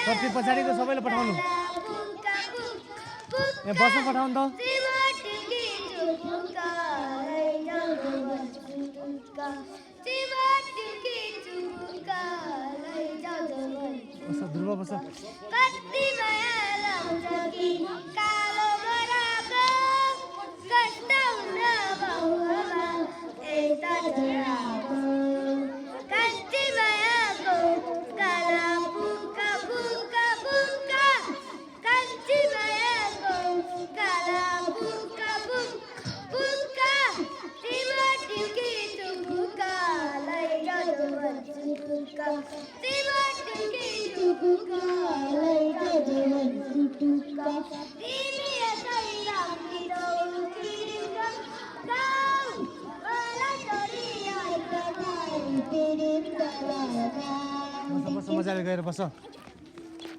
कति पछाडिको सबैले पठाउनु ए बस्नु पठाउनु त बस ध्रुव बस कति माया लाउँछ कि कालो बराको कष्ट हुन बाउमा यता जराको कति मायाको काला बुका बुका बुका कति मायाको काला बुका बुका तिम्रो टिकी चुबुका लैजाऊ भन्छु टुक्का तिम्रो टिकी चुबुका लैजाऊ भन्छु टुक्का तिमी यसै राखिरौ तिमीका गाउँ मलाई छोडी आइतबार तिमीका बस बस मजाले गएर बस